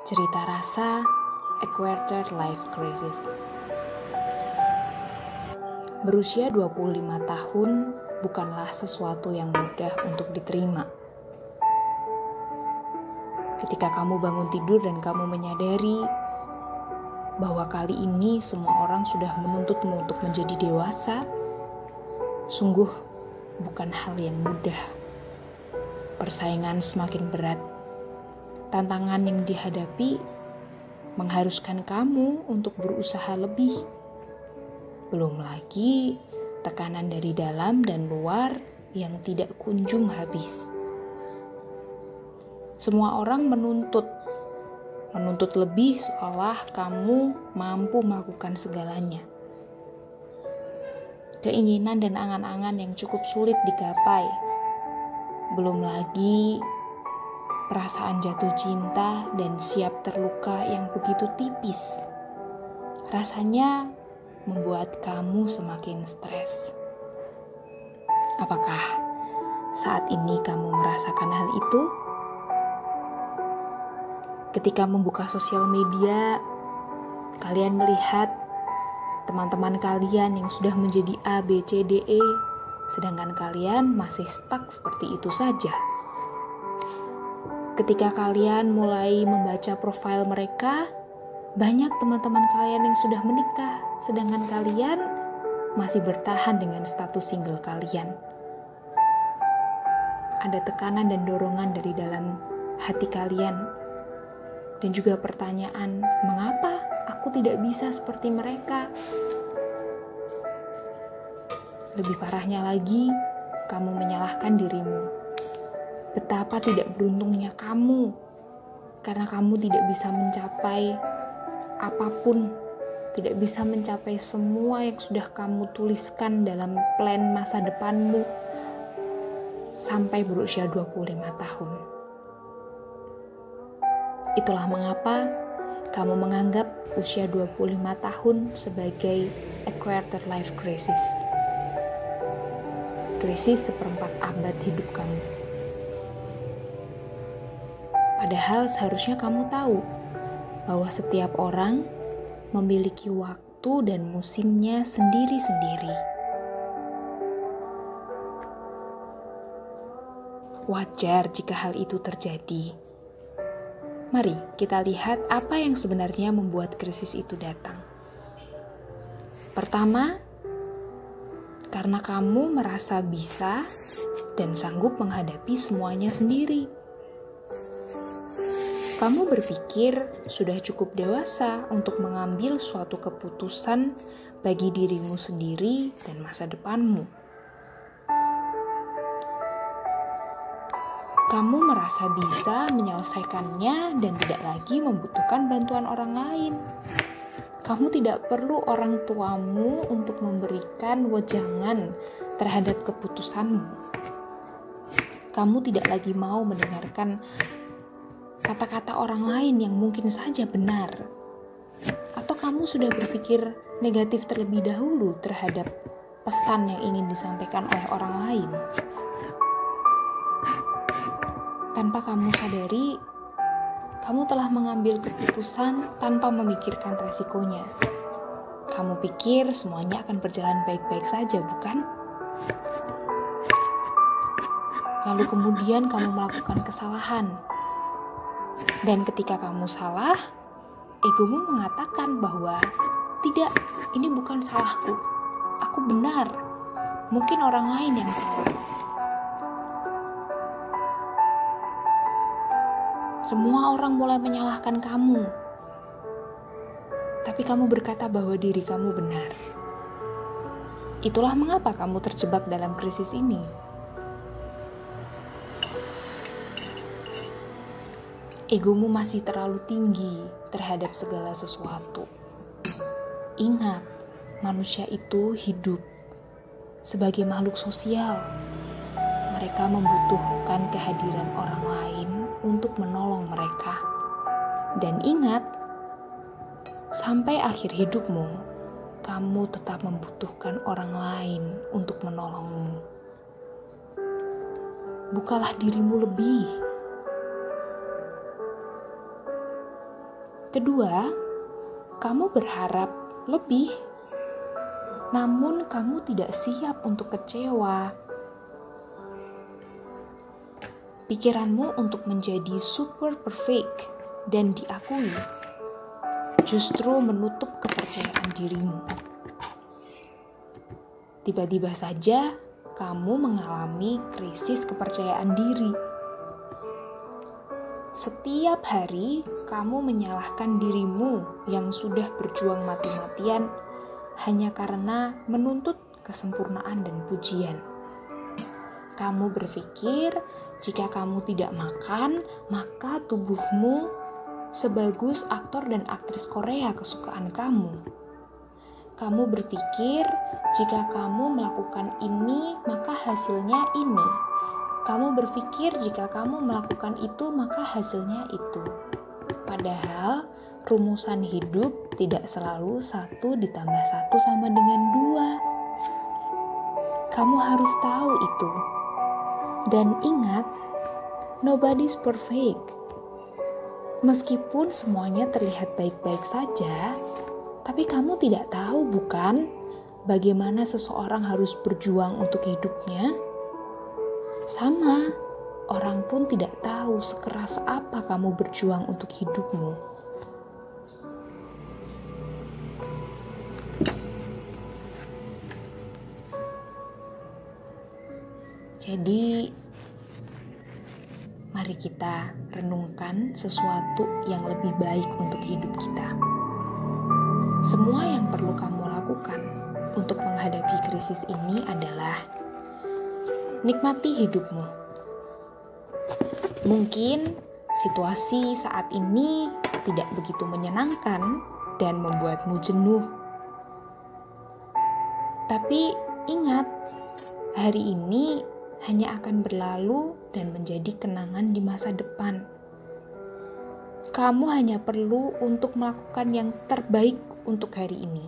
Cerita rasa A Quarter Life Crisis. Berusia 25 tahun bukanlah sesuatu yang mudah untuk diterima. Ketika kamu bangun tidur dan kamu menyadari bahwa kali ini semua orang sudah menuntutmu untuk menjadi dewasa, sungguh bukan hal yang mudah. Persaingan semakin berat. Tantangan yang dihadapi mengharuskan kamu untuk berusaha lebih. Belum lagi tekanan dari dalam dan luar yang tidak kunjung habis. Semua orang menuntut lebih seolah kamu mampu melakukan segalanya. Keinginan dan angan-angan yang cukup sulit digapai. Belum lagi perasaan jatuh cinta dan siap terluka yang begitu tipis. Rasanya membuat kamu semakin stres. Apakah saat ini kamu merasakan hal itu? Ketika membuka sosial media, kalian melihat teman-teman kalian yang sudah menjadi A, B, C, D, E, sedangkan kalian masih stuck seperti itu saja. Ketika kalian mulai membaca profil mereka, banyak teman-teman kalian yang sudah menikah, sedangkan kalian masih bertahan dengan status single kalian. Ada tekanan dan dorongan dari dalam hati kalian, dan juga pertanyaan, mengapa aku tidak bisa seperti mereka? Lebih parahnya lagi, kamu menyalahkan dirimu. Betapa tidak beruntungnya kamu, karena kamu tidak bisa mencapai apapun, tidak bisa mencapai semua yang sudah kamu tuliskan dalam plan masa depanmu sampai berusia 25 tahun. Itulah mengapa kamu menganggap usia 25 tahun sebagai a quarter life crisis. Krisis seperempat abad hidup kamu. Padahal seharusnya kamu tahu bahwa setiap orang memiliki waktu dan musimnya sendiri-sendiri. Wajar jika hal itu terjadi. Mari kita lihat apa yang sebenarnya membuat krisis itu datang. Pertama, karena kamu merasa bisa dan sanggup menghadapi semuanya sendiri. Kamu berpikir sudah cukup dewasa untuk mengambil suatu keputusan bagi dirimu sendiri dan masa depanmu. Kamu merasa bisa menyelesaikannya dan tidak lagi membutuhkan bantuan orang lain. Kamu tidak perlu orang tuamu untuk memberikan wejangan terhadap keputusanmu. Kamu tidak lagi mau mendengarkan kata-kata orang lain yang mungkin saja benar. Atau kamu sudah berpikir negatif terlebih dahulu terhadap pesan yang ingin disampaikan oleh orang lain. Tanpa kamu sadari, kamu telah mengambil keputusan tanpa memikirkan resikonya. Kamu pikir semuanya akan berjalan baik-baik saja, bukan? Lalu kemudian kamu melakukan kesalahan. Dan ketika kamu salah, egomu mengatakan bahwa tidak, ini bukan salahku. Aku benar. Mungkin orang lain yang salah. Semua orang mulai menyalahkan kamu. Tapi kamu berkata bahwa diri kamu benar. Itulah mengapa kamu terjebak dalam krisis ini. Egomu masih terlalu tinggi terhadap segala sesuatu. Ingat, manusia itu hidup sebagai makhluk sosial. Mereka membutuhkan kehadiran orang lain untuk menolong mereka. Dan ingat, sampai akhir hidupmu, kamu tetap membutuhkan orang lain untuk menolongmu. Bukalah dirimu lebih. Kedua, kamu berharap lebih, namun kamu tidak siap untuk kecewa. Pikiranmu untuk menjadi super perfect dan diakui justru menutup kepercayaan dirimu. Tiba-tiba saja kamu mengalami krisis kepercayaan diri. Setiap hari kamu menyalahkan dirimu yang sudah berjuang mati-matian hanya karena menuntut kesempurnaan dan pujian. Kamu berpikir jika kamu tidak makan, maka tubuhmu sebagus aktor dan aktris Korea kesukaan kamu. Kamu berpikir jika kamu melakukan ini, maka hasilnya ini. Kamu berpikir jika kamu melakukan itu, maka hasilnya itu. Padahal rumusan hidup tidak selalu 1 ditambah 1 sama dengan 2. Kamu harus tahu itu. Dan ingat, nobody's perfect. Meskipun semuanya terlihat baik-baik saja, tapi kamu tidak tahu bukan bagaimana seseorang harus berjuang untuk hidupnya? Sama, orang pun tidak tahu sekeras apa kamu berjuang untuk hidupmu. Jadi, mari kita renungkan sesuatu yang lebih baik untuk hidup kita. Semua yang perlu kamu lakukan untuk menghadapi krisis ini adalah nikmati hidupmu. Mungkin situasi saat ini tidak begitu menyenangkan dan membuatmu jenuh. Tapi ingat, hari ini hanya akan berlalu dan menjadi kenangan di masa depan. Kamu hanya perlu untuk melakukan yang terbaik untuk hari ini.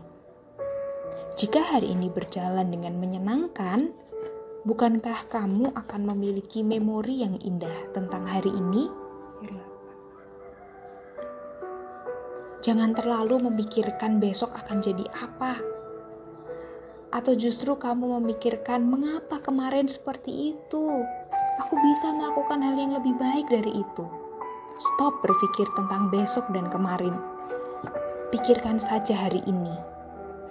Jika hari ini berjalan dengan menyenangkan, bukankah kamu akan memiliki memori yang indah tentang hari ini? Jangan terlalu memikirkan besok akan jadi apa. Atau justru kamu memikirkan mengapa kemarin seperti itu? Aku bisa melakukan hal yang lebih baik dari itu. Stop berpikir tentang besok dan kemarin. Pikirkan saja hari ini.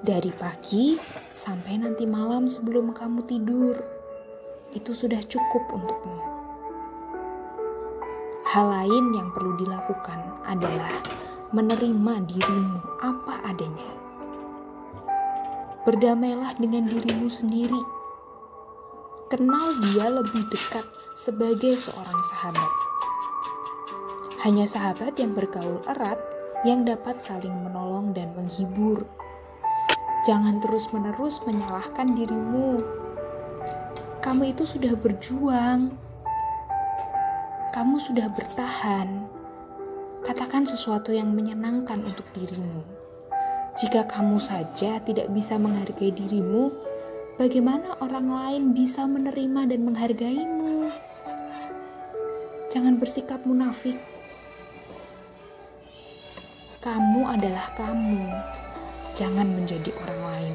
Dari pagi sampai nanti malam sebelum kamu tidur. Itu sudah cukup untukmu. Hal lain yang perlu dilakukan adalah menerima dirimu apa adanya. Berdamailah dengan dirimu sendiri. Kenal dia lebih dekat sebagai seorang sahabat. Hanya sahabat yang bergaul erat yang dapat saling menolong dan menghibur. Jangan terus-menerus menyalahkan dirimu. Kamu itu sudah berjuang. Kamu sudah bertahan. Katakan sesuatu yang menyenangkan untuk dirimu. Jika kamu saja tidak bisa menghargai dirimu, bagaimana orang lain bisa menerima dan menghargaimu? Jangan bersikap munafik. Kamu adalah kamu. Jangan menjadi orang lain.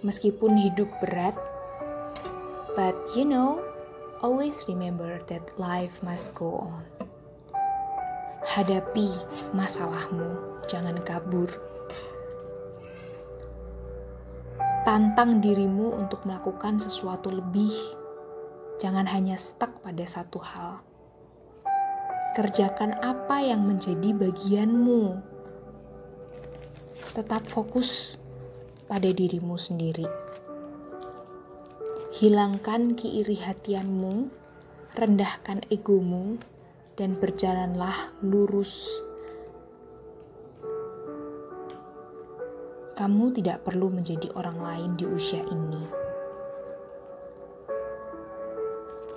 Meskipun hidup berat, but always remember that life must go on. Hadapi masalahmu, jangan kabur. Tantang dirimu untuk melakukan sesuatu lebih. Jangan hanya stuck pada satu hal. Kerjakan apa yang menjadi bagianmu. Tetap fokus pada dirimu sendiri. Hilangkan keirihatianmu, rendahkan egomu, dan berjalanlah lurus. Kamu tidak perlu menjadi orang lain di usia ini.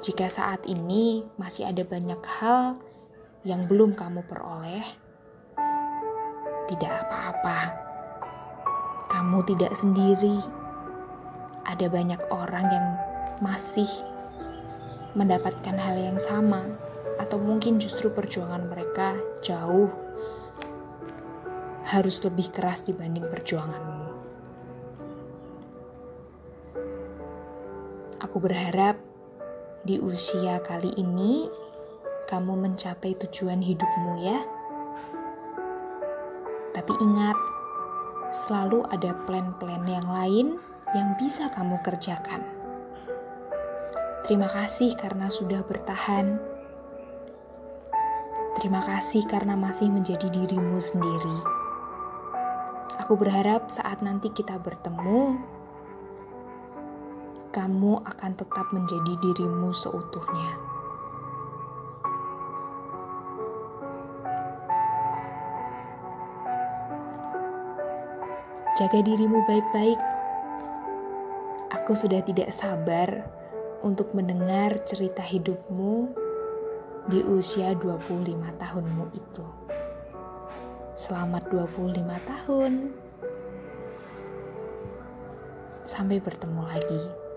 Jika saat ini masih ada banyak hal yang belum kamu peroleh, tidak apa-apa. Kamu tidak sendiri. Ada ada banyak orang yang masih mendapatkan hal yang sama, atau mungkin justru perjuangan mereka jauh harus lebih keras dibanding perjuanganmu. Aku berharap di usia kali ini kamu mencapai tujuan hidupmu ya. Tapi ingat, selalu ada plan-plan yang lain yang bisa kamu kerjakan. Terima kasih karena sudah bertahan. Terima kasih karena masih menjadi dirimu sendiri. Aku berharap saat nanti kita bertemu, kamu akan tetap menjadi dirimu seutuhnya. Jaga dirimu baik-baik. Aku sudah tidak sabar untuk mendengar cerita hidupmu di usia 25 tahunmu itu. Selamat 25 tahun. Sampai bertemu lagi.